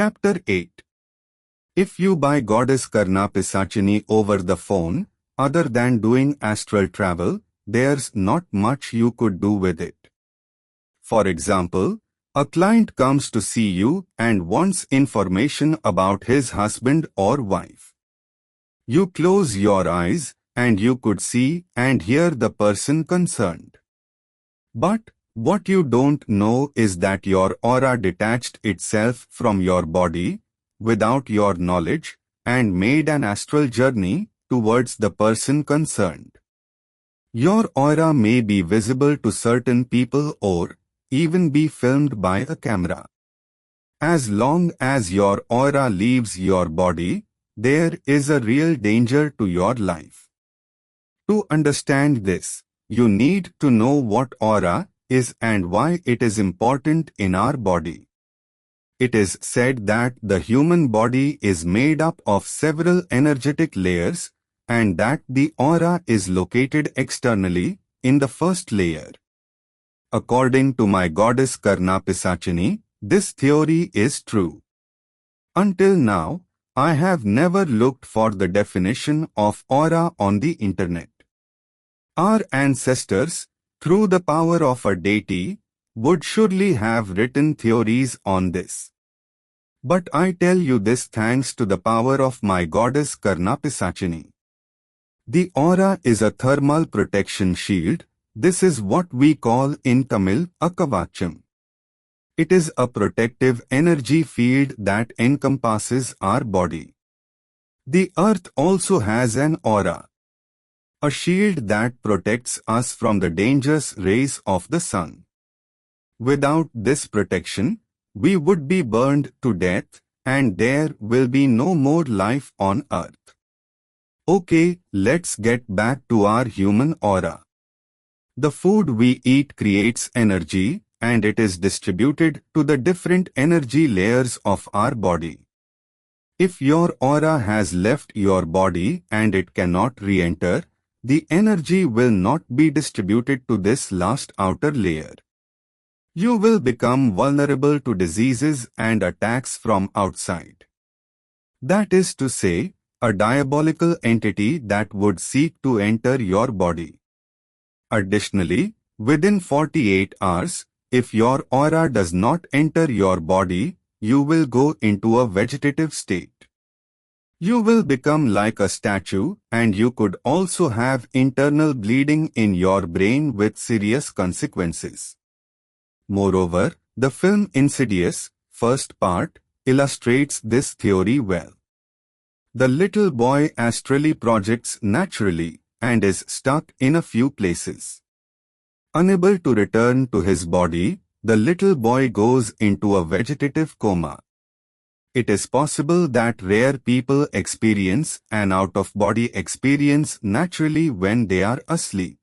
Chapter 8. If you buy Goddess Karna Pishachini over the phone, other than doing astral travel, there's not much you could do with it. For example, a client comes to see you and wants information about his husband or wife. You close your eyes and you could see and hear the person concerned. But what you don't know is that your aura detached itself from your body, without your knowledge, and made an astral journey towards the person concerned. Your aura may be visible to certain people or even be filmed by a camera. As long as your aura leaves your body, there is a real danger to your life. To understand this, you need to know what aura is and why it is important in our body. It is said that the human body is made up of several energetic layers and that the aura is located externally in the first layer. According to my goddess Karna Pishachini, this theory is true. Until now, I have never looked for the definition of aura on the internet. Our ancestors, through the power of a deity, would surely have written theories on this. But I tell you this thanks to the power of my goddess Karna Pishachini. The aura is a thermal protection shield. This is what we call in Tamil a kavacham. It is a protective energy field that encompasses our body. The earth also has an aura, a shield that protects us from the dangerous rays of the sun. Without this protection, we would be burned to death and there will be no more life on earth. Okay, let's get back to our human aura. The food we eat creates energy and it is distributed to the different energy layers of our body. If your aura has left your body and it cannot re-enter, the energy will not be distributed to this last outer layer. You will become vulnerable to diseases and attacks from outside. That is to say, a diabolical entity that would seek to enter your body. Additionally, within 48 hours, if your aura does not enter your body, you will go into a vegetative state. You will become like a statue and you could also have internal bleeding in your brain with serious consequences. Moreover, the film Insidious, first part, illustrates this theory well. The little boy astrally projects naturally and is stuck in a few places. Unable to return to his body, the little boy goes into a vegetative coma. It is possible that rare people experience an out-of-body experience naturally when they are asleep.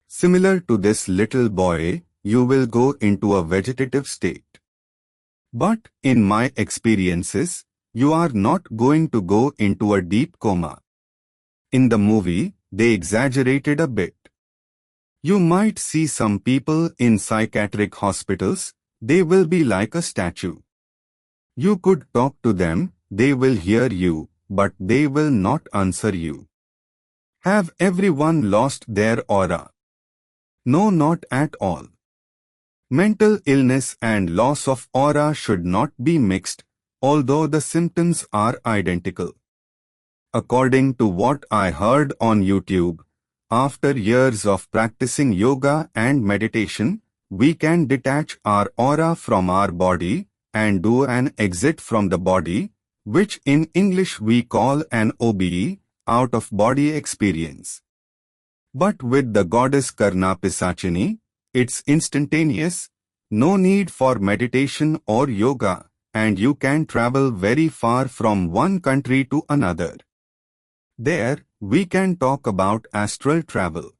Similar to this little boy, you will go into a vegetative state. But in my experiences, you are not going to go into a deep coma. In the movie, they exaggerated a bit. You might see some people in psychiatric hospitals, they will be like a statue. You could talk to them, they will hear you, but they will not answer you. Have everyone lost their aura? No, not at all. Mental illness and loss of aura should not be mixed, although the symptoms are identical. According to what I heard on YouTube, after years of practicing yoga and meditation, we can detach our aura from our body and do an exit from the body, which in English we call an OBE, out-of-body experience. But with the goddess Karna Pishachini, it's instantaneous, no need for meditation or yoga, and you can travel very far from one country to another. There, we can talk about astral travel.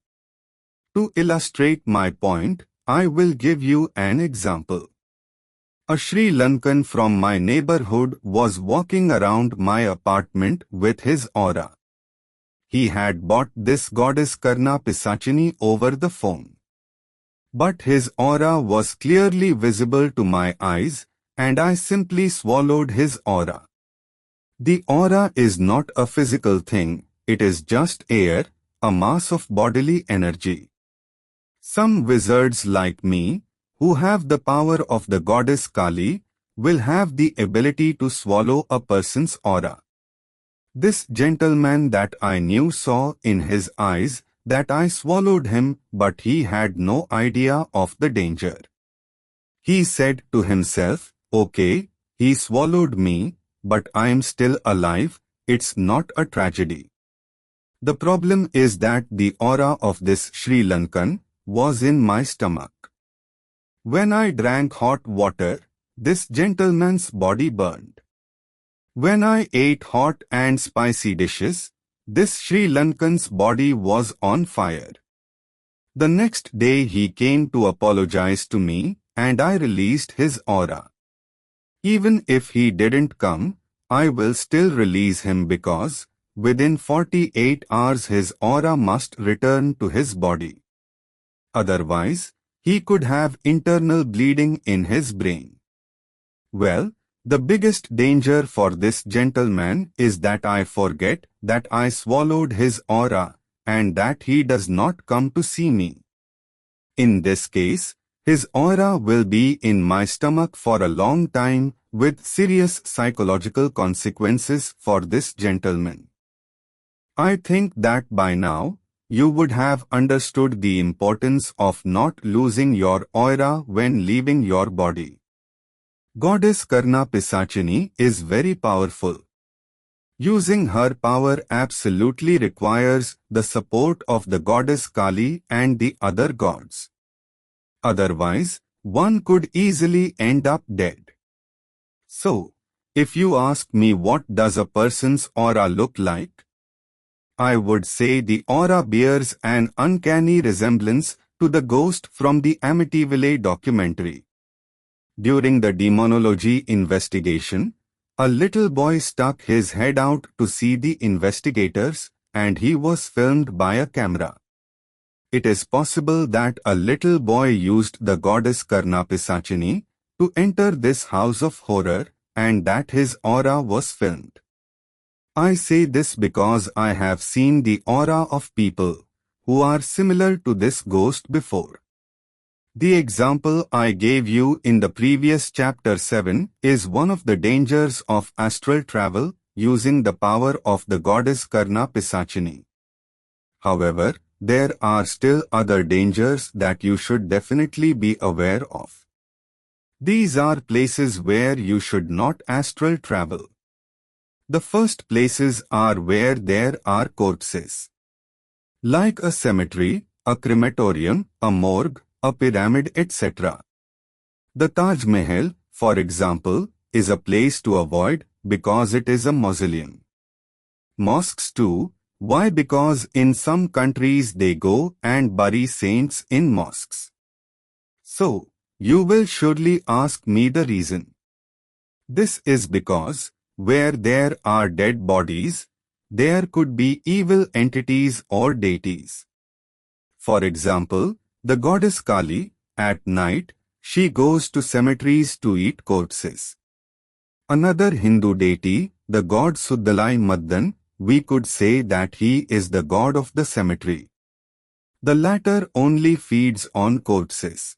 To illustrate my point, I will give you an example. A Sri Lankan from my neighborhood was walking around my apartment with his aura. He had bought this goddess Karna Pishachini over the phone. But his aura was clearly visible to my eyes, and I simply swallowed his aura. The aura is not a physical thing, it is just air, a mass of bodily energy. Some wizards like me, who have the power of the goddess Kali, will have the ability to swallow a person's aura. This gentleman that I knew saw in his eyes that I swallowed him, but he had no idea of the danger. He said to himself, "Okay, he swallowed me, but I am still alive, it's not a tragedy." The problem is that the aura of this Sri Lankan was in my stomach. When I drank hot water, this gentleman's body burned. When I ate hot and spicy dishes, this Sri Lankan's body was on fire. The next day he came to apologize to me, and I released his aura. Even if he didn't come, I will still release him because, within 48 hours his aura must return to his body. Otherwise, he could have internal bleeding in his brain. Well, the biggest danger for this gentleman is that I forget that I swallowed his aura and that he does not come to see me. In this case, his aura will be in my stomach for a long time with serious psychological consequences for this gentleman. I think that by now, you would have understood the importance of not losing your aura when leaving your body. Goddess Karna Pishachini is very powerful. Using her power absolutely requires the support of the goddess Kali and the other gods. Otherwise, one could easily end up dead. So, if you ask me what does a person's aura look like, I would say the aura bears an uncanny resemblance to the ghost from the Amityville documentary. During the demonology investigation, a little boy stuck his head out to see the investigators, and he was filmed by a camera. It is possible that a little boy used the goddess Karna Pishachini to enter this house of horror, and that his aura was filmed. I say this because I have seen the aura of people who are similar to this ghost before. The example I gave you in the previous chapter 7 is one of the dangers of astral travel using the power of the goddess Karna Pishachini. However, there are still other dangers that you should definitely be aware of. These are places where you should not astral travel. The first places are where there are corpses. Like a cemetery, a crematorium, a morgue, a pyramid, etc. The Taj Mahal, for example, is a place to avoid because it is a mausoleum. Mosques too. Why? Because in some countries they go and bury saints in mosques. So, you will surely ask me the reason. This is because, where there are dead bodies, there could be evil entities or deities. For example, the goddess Kali, at night, she goes to cemeteries to eat corpses. Another Hindu deity, the god Suddalai Maddan, we could say that he is the god of the cemetery. The latter only feeds on corpses.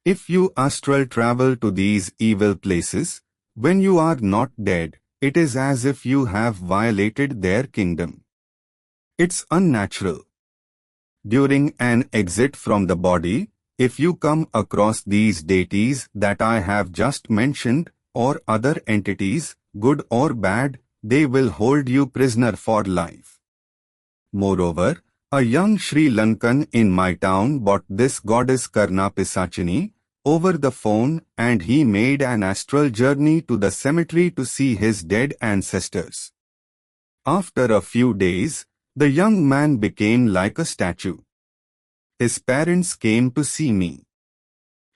If you astral travel to these evil places, when you are not dead, it is as if you have violated their kingdom. It's unnatural. During an exit from the body, if you come across these deities that I have just mentioned, or other entities, good or bad, they will hold you prisoner for life. Moreover, a young Sri Lankan in my town bought this goddess Karna Pishachini over the phone, and he made an astral journey to the cemetery to see his dead ancestors. After a few days, the young man became like a statue. His parents came to see me.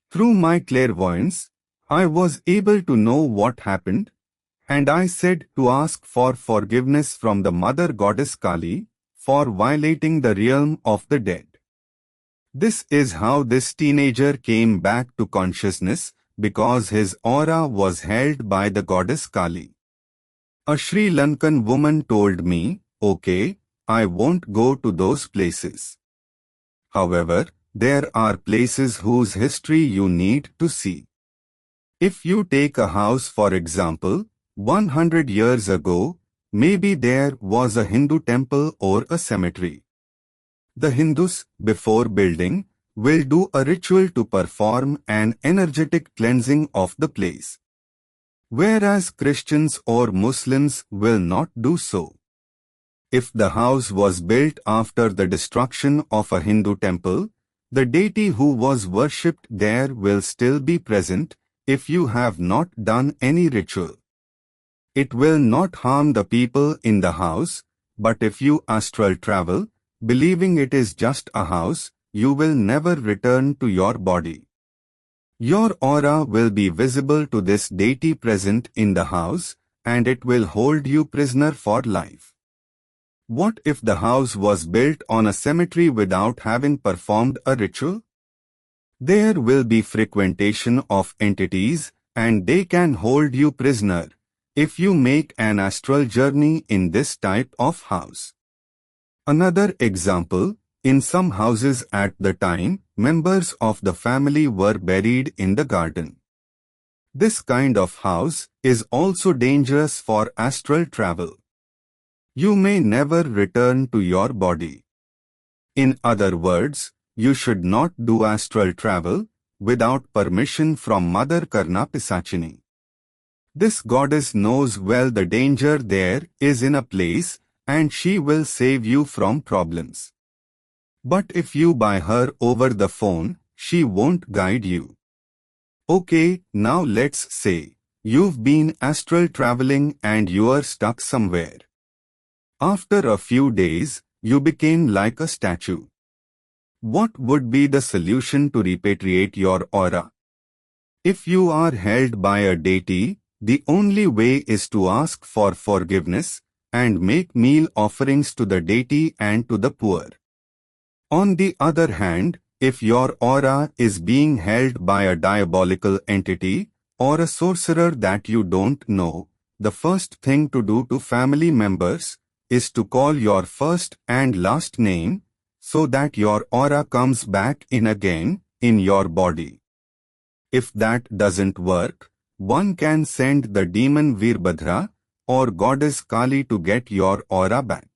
Through my clairvoyance, I was able to know what happened, and I said to ask for forgiveness from the mother goddess Kali for violating the realm of the dead. This is how this teenager came back to consciousness because his aura was held by the goddess Kali. A Sri Lankan woman told me, "Okay, I won't go to those places." However, there are places whose history you need to see. If you take a house for example, 100 years ago, maybe there was a Hindu temple or a cemetery. The Hindus, before building, will do a ritual to perform an energetic cleansing of the place. Whereas Christians or Muslims will not do so. If the house was built after the destruction of a Hindu temple, the deity who was worshipped there will still be present if you have not done any ritual. It will not harm the people in the house, but if you astral travel, believing it is just a house, you will never return to your body. Your aura will be visible to this deity present in the house, and it will hold you prisoner for life. What if the house was built on a cemetery without having performed a ritual? There will be frequentation of entities, and they can hold you prisoner if you make an astral journey in this type of house. Another example, in some houses at the time, members of the family were buried in the garden. This kind of house is also dangerous for astral travel. You may never return to your body. In other words, you should not do astral travel without permission from Mother Karna Pishachini. This goddess knows well the danger there is in a place, and she will save you from problems. But if you buy her over the phone, she won't guide you. Okay, now let's say you've been astral traveling and you're stuck somewhere. After a few days, you became like a statue. What would be the solution to repatriate your aura? If you are held by a deity, the only way is to ask for forgiveness and make meal offerings to the deity and to the poor. On the other hand, if your aura is being held by a diabolical entity or a sorcerer that you don't know, the first thing to do to family members is to call your first and last name so that your aura comes back in again in your body. If that doesn't work, one can send the demon Veerbhadra or goddess Kali to get your aura back.